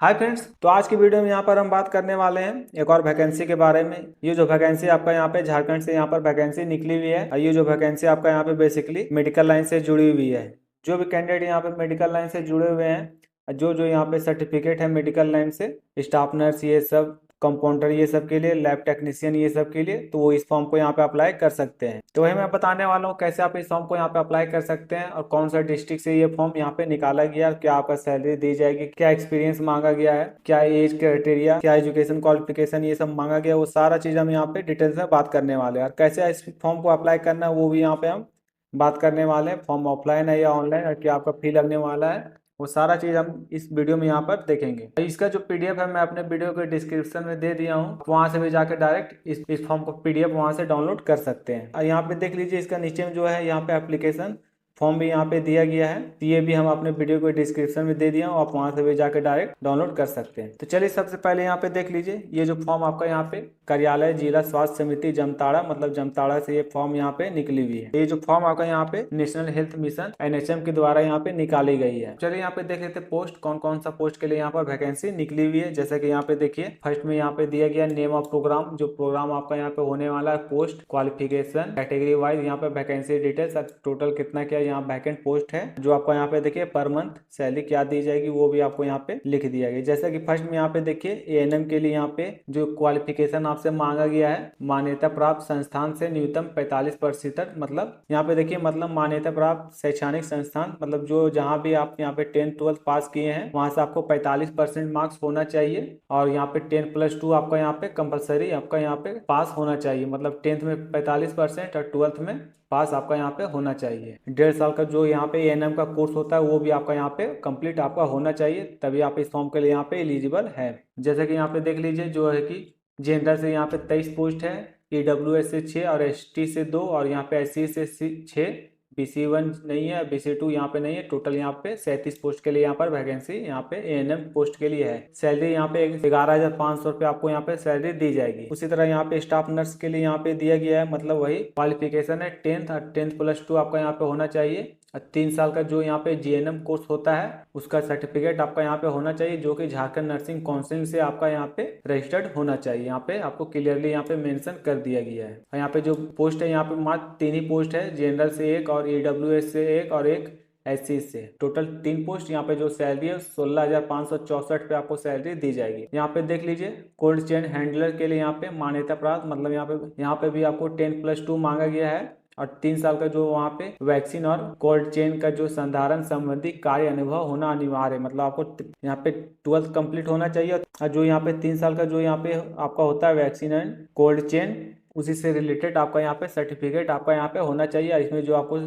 Hi friends, तो आज की वीडियो में यहाँ पर हम बात करने वाले हैं एक और वैकेंसी के बारे में। ये जो वैकेंसी आपका यहाँ पे झारखंड से यहाँ पर वैकेंसी निकली हुई है और ये जो वैकेंसी आपका यहाँ पे बेसिकली मेडिकल लाइन से जुड़ी हुई है। जो भी कैंडिडेट यहाँ पे मेडिकल लाइन से जुड़े हुए हैं, जो जो यहाँ पे सर्टिफिकेट है मेडिकल लाइन से, स्टाफ नर्स ये सब, कंपाउंडर ये सब के लिए, लैब टेक्नीशियन ये सब के लिए, तो वो इस फॉर्म को यहाँ पे अप्लाई कर सकते हैं। तो वही मैं बताने वाला हूँ कैसे आप इस फॉर्म को यहाँ पे अप्लाई कर सकते हैं और कौन सा डिस्ट्रिक्ट से ये फॉर्म यहाँ पे निकाला गया, क्या आपका सैलरी दी जाएगी, क्या एक्सपीरियंस मांगा गया है, क्या एज क्राइटेरिया, क्या एजुकेशन क्वालिफिकेशन ये सब मांगा गया, वो सारा चीज़ हम यहाँ पे डिटेल्स में बात करने वाले हैं। और कैसे इस फॉर्म को अप्लाई करना है वो भी यहाँ पे हम बात करने वाले हैं। फॉर्म ऑफलाइन है या ऑनलाइन, और क्या आपका फी लगने वाला है, वो सारा चीज़ हम इस वीडियो में यहाँ पर देखेंगे। इसका जो पीडीएफ है मैं अपने वीडियो के डिस्क्रिप्शन में दे दिया हूँ, वहाँ से भी जाकर डायरेक्ट इस फॉर्म को पीडीएफ वहाँ से डाउनलोड कर सकते हैं। और यहाँ पे देख लीजिए, इसका नीचे में जो है यहाँ पे एप्लीकेशन फॉर्म भी यहाँ पे दिया गया है, तो ये भी हम अपने वीडियो को डिस्क्रिप्शन में दे दिया हूँ, आप वहाँ से भी जाकर डायरेक्ट डाउनलोड कर सकते हैं। तो चलिए सबसे पहले यहाँ पे देख लीजिए, ये जो फॉर्म आपका यहाँ पे कार्यालय जिला स्वास्थ्य समिति जामताड़ा, मतलब जामताड़ा से ये फॉर्म यहाँ पे निकली हुई है। ये जो फॉर्म आपका यहाँ पे नेशनल हेल्थ मिशन एनएचएम के द्वारा यहाँ पे निकाली गई है। चलिए यहाँ पे देख लेते हैं पोस्ट, कौन कौन सा पोस्ट के लिए यहाँ पर वैकेंसी निकली हुई है। जैसे कि यहाँ पे देखिए, फर्स्ट में यहाँ पे दिया गया नेम ऑफ प्रोग्राम, जो प्रोग्राम आपका यहाँ पे होने वाला है, पोस्ट, क्वालिफिकेशन, कैटेगरी वाइज यहाँ पे वैकेंसी डिटेल्स, टोटल कितना क्या यहाँ वैकेंट पोस्ट है, जो आपको यहाँ पे देखिए पर मंथ सैलरी क्या दी जाएगी वो भी आपको यहाँ पे लिख दिया गया। जैसे कि फर्स्ट में यहाँ पे देखिए एएनएम के लिए यहाँ पे जो क्वालिफिकेशन आपसे मांगा गया है, मान्यता प्राप्त संस्थान से न्यूनतम 45%, मतलब यहाँ पे देखिए, मतलब मान्यता प्राप्त शैक्षणिक संस्थान, मतलब जो जहाँ भी आप यहाँ पे 10th-12th पास किए हैं वहां से आपको 45% मार्क्स होना चाहिए। और यहाँ पे 10+2 आपका यहाँ पे कंपलसरी आपका यहाँ पे पास होना चाहिए, मतलब 10th में 45% और 12th में पास आपका यहाँ पे होना चाहिए। 1.5 साल का जो यहाँ पे एएनएम का कोर्स होता है वो भी आपका यहाँ पे कंप्लीट आपका होना चाहिए, तभी आप इस फॉर्म के लिए यहाँ पे एलिजिबल है। जैसे कि यहाँ पे देख लीजिए, जो है कि जेंडर से यहाँ पे 23 पोस्ट है, ईडब्ल्यूएस से 6 और एसटी से 2 और यहाँ पे एससी से 6, BC1 नहीं है, BC2 यहाँ पे नहीं है। टोटल यहाँ पे 37 पोस्ट के लिए यहाँ पर वैकेंसी यहाँ पे एएनएम पोस्ट के लिए है। सैलरी यहाँ पे 11,500 रुपये आपको यहाँ पे सैलरी दी जाएगी। उसी तरह यहाँ पे स्टाफ नर्स के लिए यहाँ पे दिया गया है, मतलब वही क्वालिफिकेशन है 10th और 10th+2 आपका यहाँ पे होना चाहिए। 3 साल का जो यहाँ पे जीएनएम कोर्स होता है उसका सर्टिफिकेट आपका यहाँ पे होना चाहिए, जो कि झारखंड नर्सिंग काउंसिल से आपका यहाँ पे रजिस्टर्ड होना चाहिए। यहाँ पे आपको क्लियरली यहाँ पे मेंशन कर दिया गया है। और यहाँ पे जो पोस्ट है यहाँ पे मात्र 3 ही पोस्ट है, जनरल से 1 और ईडब्ल्यूएस से 1 और 1 एससी से, टोटल 3 पोस्ट। यहाँ पे जो सैलरी है 16,564 पे आपको सैलरी दी जाएगी। यहाँ पे देख लीजिए, कोल्ड चेन हैंडलर के लिए यहाँ पे मान्यता प्राप्त, मतलब यहाँ पे भी आपको 10+2 मांगा गया है और 3 साल का जो वहाँ पे वैक्सीन और कोल्ड चेन का जो संधारण संबंधी कार्य अनुभव होना अनिवार्य है, मतलब आपको यहाँ पे 12th कंप्लीट होना चाहिए। और जो यहाँ पे 3 साल का जो यहाँ पे आपका होता है वैक्सीन एंड कोल्ड चेन, उसी से रिलेटेड आपका यहाँ पे सर्टिफिकेट आपका यहाँ पे होना चाहिए। और इसमें जो आपको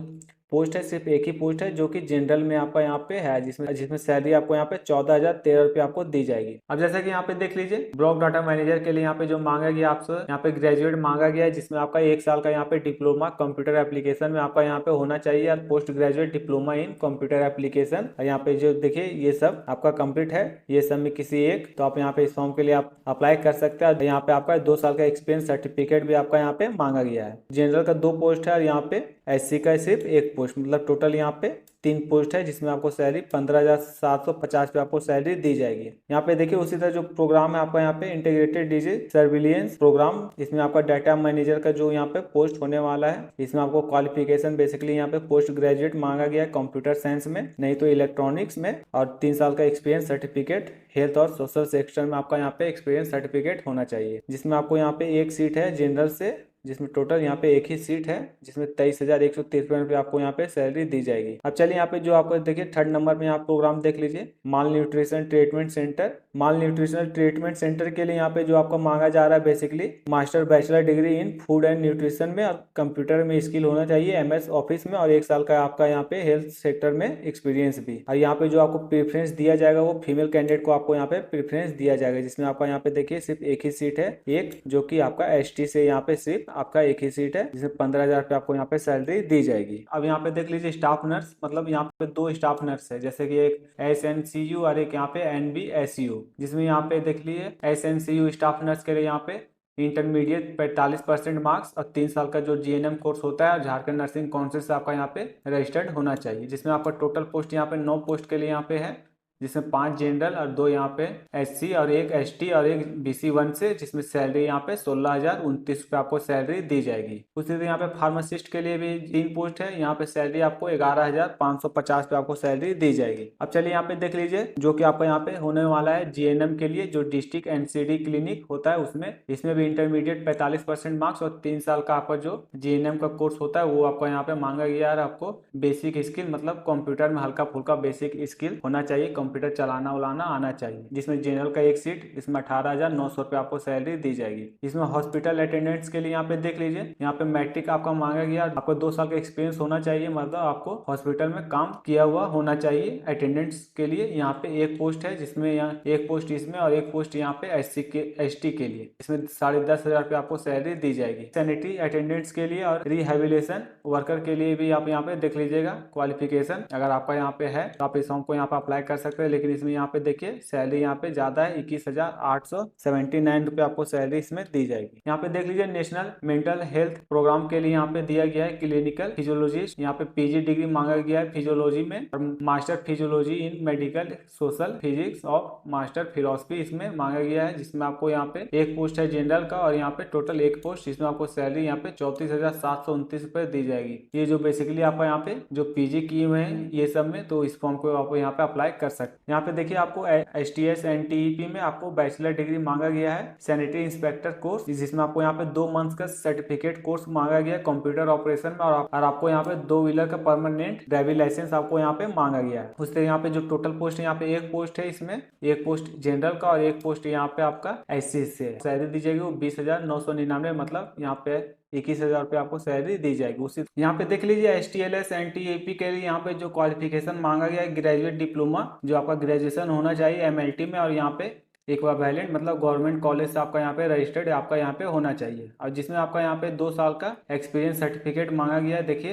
पोस्ट है सिर्फ एक ही पोस्ट है, जो कि जनरल में आपका यहाँ पे है, जिसमें जिसमें सैलरी आपको यहाँ पे 14,013 रुपये आपको दी जाएगी। अब जैसा कि यहाँ पे देख लीजिए, ब्लॉक डाटा मैनेजर के लिए यहाँ पे जो मांगा गया आपसे, यहाँ पे ग्रेजुएट मांगा गया है, जिसमें आपका 1 साल का यहाँ पे डिप्लोमा कंप्यूटर एप्लीकेशन में आपका यहाँ पे होना चाहिए, और post graduate diploma in computer application. यहाँ पे जो देखिए ये सब आपका कंप्लीट है, ये सब में किसी एक, तो आप यहाँ पे इस फॉर्म के लिए आप अप्लाई कर सकते हैं। यहाँ पे आपका 2 साल का एक्सपीरियंस सर्टिफिकेट भी आपका यहाँ पे मांगा गया है। जनरल का 2 पोस्ट है और यहाँ पे एससी का सिर्फ 1 पोस्ट, मतलब टोटल यहाँ पे 3 पोस्ट है, जिसमें आपको सैलरी 15,750 पे आपको सैलरी दी जाएगी। यहाँ पे देखिए, उसी तरह जो प्रोग्राम है आपका यहाँ पे इंटीग्रेटेड डिजीज सर्विलियंस प्रोग्राम, इसमें आपका डाटा मैनेजर का जो यहाँ पे पोस्ट होने वाला है, इसमें आपको क्वालिफिकेशन बेसिकली यहाँ पे पोस्ट ग्रेजुएट मांगा गया है कंप्यूटर साइंस में, नहीं तो इलेक्ट्रॉनिक्स में, और 3 साल का एक्सपीरियंस सर्टिफिकेट हेल्थ और सोशल सेक्टर में आपका यहाँ पे एक्सपीरियंस सर्टिफिकेट होना चाहिए। जिसमें आपको यहाँ पे एक सीट है जनरल से, जिसमें टोटल यहाँ पे एक ही सीट है, जिसमें 23,153 रुपये आपको यहाँ पे सैलरी दी जाएगी। अब चलिए यहाँ पे जो आपको देखिए 3rd नंबर में आप प्रोग्राम देख लीजिए, माल न्यूट्रिशन ट्रीटमेंट सेंटर। माल न्यूट्रिशनल ट्रीटमेंट सेंटर के लिए यहाँ पे जो आपको मांगा जा रहा है basically master bachelor degree in food and nutrition में, और कंप्यूटर में स्किल होना चाहिए, एमएस ऑफिस में, और 1 साल का आपका यहाँ पे हेल्थ सेक्टर में एक्सपीरियंस भी। और यहाँ पे जो आपको प्रेफरेंस दिया जाएगा वो फीमेल कैंडिडेट को आपको यहाँ पे प्रेफरेंस दिया जाएगा, जिसमें आपका यहाँ पे देखिए सिर्फ एक ही सीट है, एक, जो कि आपका एसटी से यहाँ पे सिर्फ आपका एक ही सीट है, जिसमें 15,000 रुपये आपको यहाँ पे सैलरी दी जाएगी। अब यहाँ पे देख लीजिए स्टाफ नर्स, मतलब यहाँ पे 2 स्टाफ नर्स है, जैसे कि एक SNCU और एक यहाँ पे NBSU, जिसमें यहाँ पे देख लीजिए SNCU स्टाफ नर्स के लिए यहाँ पे इंटरमीडिएट 45% मार्क्स और 3 साल का जो जीएनएम कोर्स होता है झारखंड नर्सिंग काउंसिल से आपका यहाँ पे रजिस्टर्ड होना चाहिए। जिसमें आपका टोटल पोस्ट यहाँ पे 9 पोस्ट के लिए यहाँ पे है, जिसमें 5 जनरल और 2 यहाँ पे SC और 1 ST और 1 BC1 से, जिसमें सैलरी यहाँ पे 16,029 रुपये आपको सैलरी दी जाएगी। उसी तरह यहाँ पे फार्मासिस्ट के लिए भी 3 पोस्ट है, यहाँ पे सैलरी आपको 11,550 रुपये आपको सैलरी दी जाएगी। अब चलिए यहाँ पे देख लीजिए जो कि आपको यहाँ पे होने वाला है GNM के लिए, जो डिस्ट्रिक्ट NCD क्लिनिक होता है उसमें। इसमें भी इंटरमीडिएट 45% मार्क्स और 3 साल का आपका जो GNM का कोर्स होता है वो आपको यहाँ पे मांगा गया है। आपको बेसिक स्किल मतलब कंप्यूटर में हल्का फुल्का बेसिक स्किल होना चाहिए, कंप्यूटर चलाना उलाना आना चाहिए। जिसमें जनरल का 1 सीट, इसमें 18,900 रुपये आपको सैलरी दी जाएगी। इसमें हॉस्पिटल अटेंडेंट्स के लिए यहाँ पे देख लीजिए, यहाँ पे मैट्रिक आपका मांगा गया, आपको 2 साल का एक्सपीरियंस होना चाहिए, मतलब आपको हॉस्पिटल में काम किया हुआ होना चाहिए। अटेंडेंट्स के लिए यहाँ पे 1 पोस्ट है, जिसमें यहाँ 1 पोस्ट इसमें और 1 पोस्ट यहाँ पे ST के लिए, इसमें 10,500 रुपये आपको सैलरी दी जाएगी। सैनिटरी अटेंडेंट्स के लिए और रिहेबिलिटेशन वर्कर के लिए भी आप यहाँ पे देख लीजिएगा क्वालिफिकेशन अगर आपका यहाँ पे है तो आप इस फॉर्म को यहाँ पे अप्लाई कर सकते हैं। लेकिन इसमें यहाँ पे देखिए सैलरी यहाँ पे ज्यादा है, 21,879 रुपये आपको सैलरी इसमें दी जाएगी। यहाँ पे देख लीजिए नेशनल मेंटल हेल्थ प्रोग्राम के लिए यहाँ पे दिया गया है क्लिनिकल फिजियोलॉजिस्ट, यहाँ पे PG डिग्री मांगा गया है फिजियोलॉजी में, और मास्टर फिजियोलॉजी इन मेडिकल सोशल फिजिक्स और मास्टर फिलोसफी इसमें मांगा गया है। जिसमें आपको यहाँ पे 1 पोस्ट है जनरल का और यहाँ पे टोटल 1 पोस्ट, जिसमें आपको सैलरी यहाँ पे 34,729 रुपये दी जाएगी। ये जो बेसिकली आपको यहाँ पे जो PG किए हुए हैं ये सब में, तो इस फॉर्म को आपको यहाँ पे अप्लाई कर सकते हैं। यहाँ पे देखिए आपको STS NTEP में आपको बैचलर डिग्री मांगा गया है सैनिटरी इंस्पेक्टर कोर्स, जिसमें आपको यहाँ पे 2 मंथ्स का सर्टिफिकेट कोर्स मांगा गया है कंप्यूटर ऑपरेशन में, और आपको यहाँ पे 2 व्हीलर का परमानेंट ड्राइविंग लाइसेंस आपको यहाँ पे मांगा गया है। उससे यहाँ पे जो टोटल पोस्ट है यहाँ पे 1 पोस्ट है, इसमें 1 पोस्ट जनरल का और 1 पोस्ट यहाँ पे आपका SC से सैलरी दी जाएगी वो 20,999, मतलब यहाँ पे 21,000 रुपये आपको सैलरी दी जाएगी। उसी यहाँ पे देख लीजिए STLS NTEP के लिए यहाँ पे जो क्वालिफिकेशन मांगा गया है ग्रेजुएट डिप्लोमा, जो आपका ग्रेजुएशन होना चाहिए MLT में, और यहाँ पे इक्विवेलेंट मतलब गवर्नमेंट कॉलेज से आपका यहाँ पे रजिस्टर्ड आपका यहाँ पे होना चाहिए, और जिसमें आपका यहाँ पे 2 साल का एक्सपीरियंस सर्टिफिकेट मांगा गया है। देखिए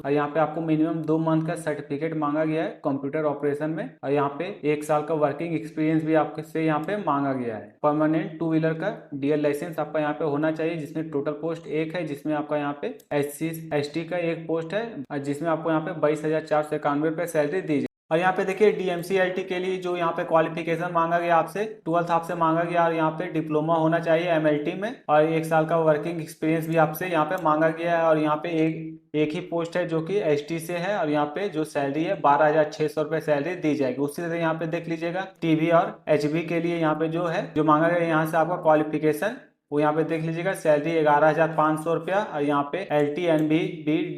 यहाँ पे आपको मिनिमम 2 मंथ का सर्टिफिकेट मांगा गया है कंप्यूटर ऑपरेशन में, और यहाँ पे 1 साल का वर्किंग एक्सपीरियंस भी आपके से यहाँ पे मांगा गया है। परमानेंट 2 व्हीलर का DL लाइसेंस आपका यहाँ पे होना चाहिए, जिसमें टोटल पोस्ट 1 है, जिसमें आपका यहाँ पे SC ST का 1 पोस्ट है, जिसमें आपको यहाँ पे 22,491 रुपये सैलरी दी जाए। और यहाँ पे देखिए DMCLT के लिए जो यहाँ पे क्वालिफिकेशन मांगा गया आपसे 12th आपसे मांगा गया, और यहाँ पे डिप्लोमा होना चाहिए MLT में, और 1 साल का वर्किंग एक्सपीरियंस भी आपसे यहाँ पे मांगा गया है। और यहाँ पे एक ही पोस्ट है जो कि ST से है, और यहाँ पे जो सैलरी है 12,600 रुपये सैलरी दी जाएगी। उसी तरह यहाँ पे देख लीजिएगा TB और HB के लिए यहाँ पे जो है जो मांगा गया यहाँ से आपका क्वालिफिकेशन वो यहाँ पे देख लीजिएगा सैलरी 11,500 रुपया, और यहाँ पे LT NB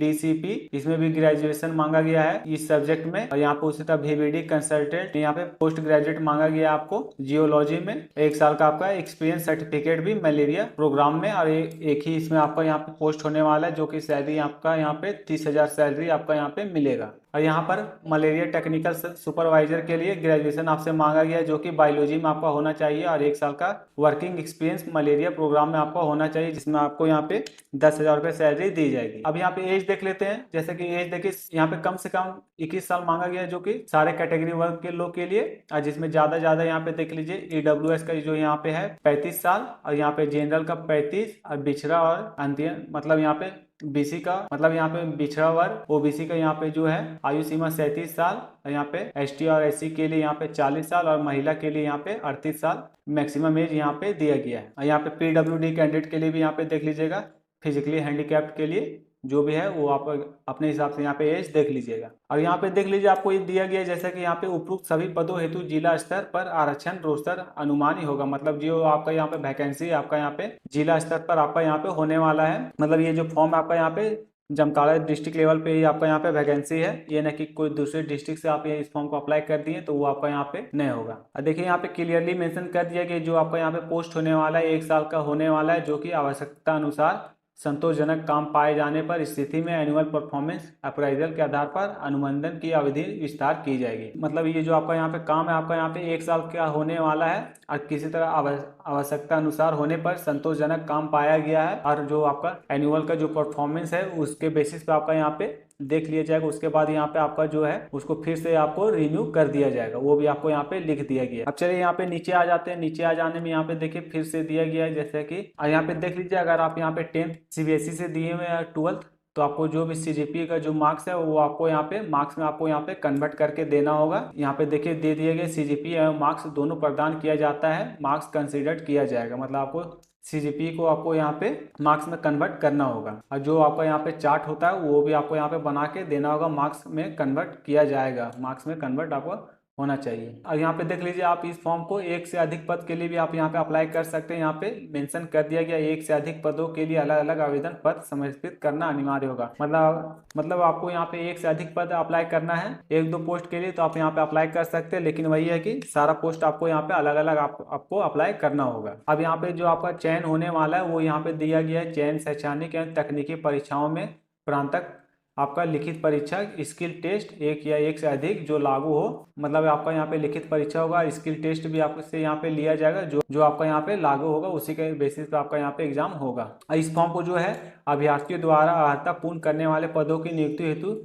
DCP इसमें भी ग्रेजुएशन मांगा गया है इस सब्जेक्ट में, और यहाँ पे उसी तरह VBD कंसल्टेंट यहाँ पे पोस्ट ग्रेजुएट मांगा गया आपको जियोलॉजी में, 1 साल का आपका एक्सपीरियंस सर्टिफिकेट भी मलेरिया प्रोग्राम में, और एक ही इसमें आपका यहाँ पे पोस्ट होने वाला है, जो कि सैलरी आपका यहाँ पे 30,000 सैलरी आपका यहाँ पे मिलेगा। और यहाँ पर मलेरिया टेक्निकल सुपरवाइजर के लिए ग्रेजुएशन आपसे मांगा गया है, जो कि बायोलॉजी में आपका होना चाहिए, और 1 साल का वर्किंग एक्सपीरियंस मलेरिया प्रोग्राम में आपका होना चाहिए, जिसमें आपको यहाँ पे 10,000 रुपये सैलरी दी जाएगी। अब यहाँ पे एज देख लेते हैं, जैसे कि एज देखिए यहाँ पे कम से कम 21 साल मांगा गया है, जो कि सारे कैटेगरी वर्ग के लोग के लिए, और जिसमें ज्यादा यहाँ पे देख लीजिए EWS का जो यहाँ पे है 35 साल, और यहाँ पे जनरल का 35, और बिछड़ा और अंतिम मतलब यहाँ पे BC का मतलब यहाँ पे बिछड़ा वर्ग OBC का यहाँ पे जो है आयु सीमा 37 साल, और यहाँ पे ST और SC के लिए यहाँ पे 40 साल, और महिला के लिए यहाँ पे 38 साल मैक्सिमम एज यहाँ पे दिया गया है। और यहाँ पे PWD कैंडिडेट के लिए भी यहाँ पे देख लीजिएगा, फिजिकली हैंडीकैप्ड के लिए जो भी है वो आप अपने हिसाब से यहाँ पे एज देख लीजिएगा। और यहाँ पे देख लीजिए आपको ये दिया गया है जैसे कि यहाँ पे उपरोक्त सभी पदों हेतु जिला स्तर पर आरक्षण रोस्टर अनुमान ही होगा, मतलब जो आपका यहाँ पे वैकेंसी आपका यहाँ पे जिला स्तर पर आपका यहाँ पे होने वाला है। मतलब ये जो फॉर्म आपका यहाँ पे जामताड़ा डिस्ट्रिक्ट लेवल पे ही आपका यहाँ पे वैकेंसी है, ये ना कि कोई दूसरे डिस्ट्रिक्ट से आप ये इस फॉर्म को अप्लाई कर दिए तो वो आपका यहाँ पे नहीं होगा। और देखिए यहाँ पे क्लियरली मेंशन कर दिया कि जो आपका यहाँ पे पोस्ट होने वाला है 1 साल का होने वाला है, जो कि आवश्यकता अनुसार संतोषजनक काम पाए जाने पर स्थिति में एनुअल परफॉर्मेंस अप्राइजल के आधार पर अनुबंधन की अवधि विस्तार की जाएगी। मतलब ये जो आपका यहाँ पे काम है आपका यहाँ पे 1 साल का होने वाला है, और किसी तरह आवश्यकता अनुसार होने पर संतोषजनक काम पाया गया है, और जो आपका एनुअल का जो परफॉर्मेंस है उसके बेसिस पे आपका यहाँ पे देख लिया जाएगा। उसके बाद यहाँ पे आपका जो है उसको फिर से आपको रिन्यू कर दिया जाएगा, वो भी आपको यहाँ पे लिख दिया गया है। अब चलिए यहाँ पे नीचे आ जाते हैं। नीचे आ जाने में यहाँ पे देखिए फिर से दिया गया है जैसे कि यहाँ पे देख लीजिए, अगर आप यहाँ पे 10th CBSE से दिए हुए हैं 12th तो आपको जो भी CGPA का जो मार्क्स है वो आपको यहाँ पे मार्क्स में आपको यहाँ पे कन्वर्ट करके देना होगा। यहाँ पे देखिए दे दिए गए CGPA एवं मार्क्स दोनों प्रदान किया जाता है, मार्क्स कंसिडर्ड किया जाएगा। मतलब आपको CGPA को आपको यहाँ पे मार्क्स में कन्वर्ट करना होगा, और जो आपका यहाँ पे चार्ट होता है वो भी आपको यहाँ पे बना के देना होगा, मार्क्स में कन्वर्ट किया जाएगा, मार्क्स में कन्वर्ट आपको होना चाहिए। और यहाँ पे देख लीजिए आप इस फॉर्म को एक से अधिक पद के लिए भी आप यहाँ पे अप्लाई कर सकते हैं। यहाँ पे मेंशन कर दिया गया एक से अधिक पदों के लिए अलग अलग आवेदन पत्र समर्पित करना अनिवार्य होगा। मतलब आपको यहाँ पे एक से अधिक पद अप्लाई करना है, एक दो पोस्ट के लिए तो आप यहाँ पे अप्लाई कर सकते हैं, लेकिन वही है कि सारा पोस्ट आपको यहाँ पे अलग अलग आपको अप्लाई करना होगा। अब यहाँ पे जो आपका चयन होने वाला है वो यहाँ पे दिया गया है, चयन शैक्षणिक एवं तकनीकी परीक्षाओं में प्रांतक आपका लिखित परीक्षा, स्किल टेस्ट एक या एक से अधिक जो लागू हो, मतलब आपका यहाँ पे लिखित परीक्षा होगा, स्किल टेस्ट भी आपसे यहाँ पे लिया जाएगा, जो आपका यहाँ पे लागू होगा उसी के बेसिस पे आपका यहाँ पे एग्जाम होगा। इस फॉर्म को जो है अभ्यर्थियों द्वारा अर्हता पूर्ण करने वाले पदों की नियुक्ति हेतु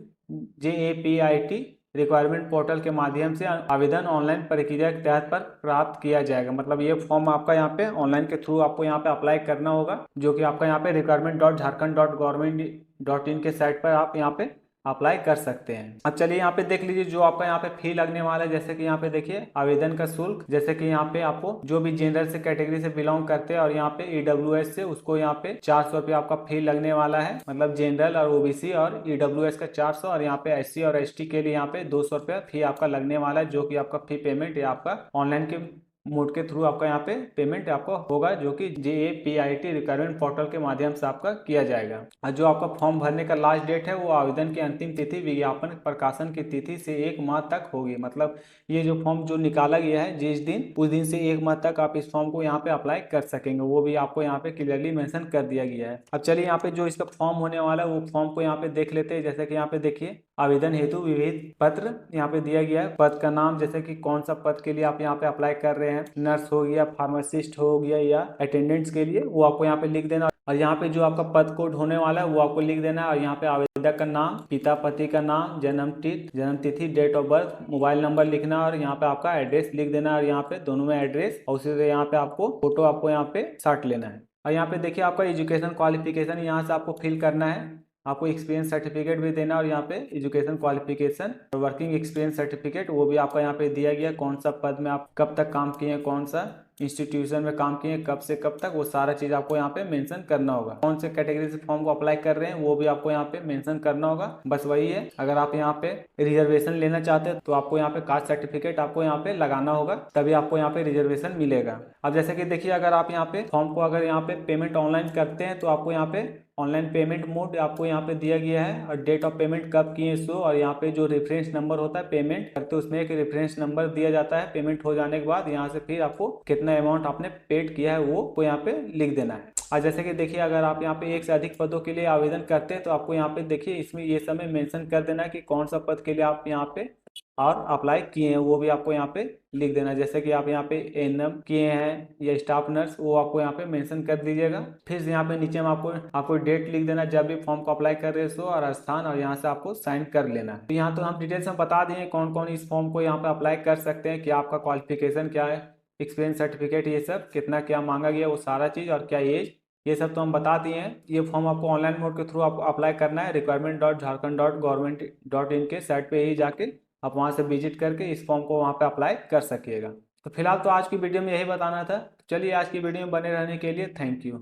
JAPIT रिक्वायरमेंट पोर्टल के माध्यम से आवेदन ऑनलाइन प्रक्रिया के तहत पर प्राप्त किया जाएगा। मतलब ये फॉर्म आपका यहाँ पे ऑनलाइन के थ्रू आपको यहाँ पे अप्लाई करना होगा, जो कि आपका यहाँ पे requirement.jharkhand.government.in के साइट पर आप यहाँ पे अप्लाई कर सकते हैं। अब चलिए यहाँ पे देख लीजिए जो आपका यहाँ पे फी लगने वाला है। जैसे कि यहाँ पे देखिए आवेदन का शुल्क, जैसे कि यहाँ पे आपको जो भी जनरल से कैटेगरी से बिलोंग करते हैं और यहाँ पे EWS से, उसको यहाँ पे 400 रुपये आपका फी लगने वाला है। मतलब जनरल और OBC और EWS का 400, और यहाँ पे SC और ST के लिए यहाँ पे 200 रुपये फी आपका लगने वाला है, जो कि आपका फी पेमेंट या आपका ऑनलाइन के मोड के थ्रू आपका यहाँ पे पेमेंट आपको होगा, जो कि JAPIT रिक्वायरमेंट पोर्टल के माध्यम से आपका किया जाएगा। और जो आपका फॉर्म भरने का लास्ट डेट है वो आवेदन की अंतिम तिथि विज्ञापन प्रकाशन की तिथि से 1 माह तक होगी। मतलब ये जो फॉर्म जो निकाला गया है जिस दिन, उस दिन से 1 माह तक आप इस फॉर्म को यहाँ पे अप्लाई कर सकेंगे, वो भी आपको यहाँ पे क्लियरली मेंशन कर दिया गया है। अब चलिए यहाँ पे जो इसका फॉर्म होने वाला है वो फॉर्म को यहाँ पे देख लेते हैं। जैसे कि यहाँ पे देखिए आवेदन हेतु विविध पत्र यहाँ पे दिया गया है। पद का नाम, जैसे कि कौन सा पद के लिए आप यहाँ पे अप्लाई कर रहे हैं, नर्स हो गया, फार्मासिस्ट हो गया या अटेंडेंट्स के लिए, वो आपको यहाँ पे लिख देना। और यहाँ पे जो आपका पद कोड होने वाला है वो आपको लिख देना है। और यहाँ पे आवेदक का नाम, पिता पति का नाम, जन्म तिथि, date of birth, mobile number लिखना, और यहाँ पे आपका एड्रेस लिख देना। और यहाँ पे दोनों में एड्रेस, और उसी से यहाँ पे आपको फोटो आपको यहाँ पे साट लेना है। और यहाँ पे देखिए आपका एजुकेशन क्वालिफिकेशन यहाँ से आपको फिल करना है, आपको एक्सपीरियंस सर्टिफिकेट भी देना। और यहाँ पे education qualification, working experience certificate वो भी आपका यहाँ पे दिया गया, कौन सा पद में आप कब तक काम किए, कौन सा इंस्टीट्यूशन में काम किए, कब से कब तक, वो सारा चीज़ आपको यहाँ पे मेंशन करना होगा। कौन से कैटेगरी से फॉर्म को अप्लाई कर रहे हैं वो भी आपको यहाँ पे मेंशन करना होगा। बस वही है, अगर आप यहाँ पे रिजर्वेशन लेना चाहते हैं तो आपको यहाँ पे कास्ट सर्टिफिकेट आपको यहाँ पे लगाना होगा, तभी आपको यहाँ पे रिजर्वेशन मिलेगा। अब जैसे कि देखिए अगर आप यहाँ पे फॉर्म को अगर यहाँ पे पेमेंट ऑनलाइन करते हैं तो आपको यहाँ पे ऑनलाइन पेमेंट मोड आपको यहाँ पे दिया गया है, और डेट ऑफ पेमेंट कब किए सो, और यहाँ पे जो रेफरेंस नंबर होता है पेमेंट करते उसमें एक रेफरेंस नंबर दिया जाता है। पेमेंट हो जाने के बाद यहाँ से फिर आपको कितना अमाउंट आपने पेड किया है वो यहाँ पे लिख देना है। और जैसे कि देखिए अगर आप यहाँ पे एक से अधिक पदों के लिए आवेदन करते हैं तो आपको यहाँ पे देखिए इसमें ये समय मेंशन कर देना है कि कौन सा पद के लिए आप यहाँ पे और अप्लाई किए हैं, वो भी आपको यहाँ पे लिख देना। जैसे कि आप यहाँ पे ANM किए हैं या स्टाफ नर्स, वो आपको यहाँ पे मेंशन कर दीजिएगा। फिर यहाँ पे नीचे में आपको डेट लिख देना जब भी फॉर्म को अप्लाई कर रहे हो, और स्थान, और यहाँ से आपको साइन कर लेना। तो यहाँ तो हम डिटेल्स में बता दिए कौन कौन इस फॉर्म को यहाँ पे अप्लाई कर सकते हैं, क्या आपका क्वालिफिकेशन क्या है, एक्सपीरियंस सर्टिफिकेट, ये सब कितना क्या मांगा गया वो सारा चीज़, और क्या एज, ये सब तो हम बता दिए हैं। ये फॉर्म आपको ऑनलाइन मोड के थ्रू आपको अप्लाई करना है, requirement.jharkhand.government.in के साइट पे ही जाके आप वहाँ से विजिट करके इस फॉर्म को वहाँ पे अप्लाई कर सकिएगा। तो फिलहाल तो आज की वीडियो में यही बताना था। चलिए आज की वीडियो में बने रहने के लिए थैंक यू।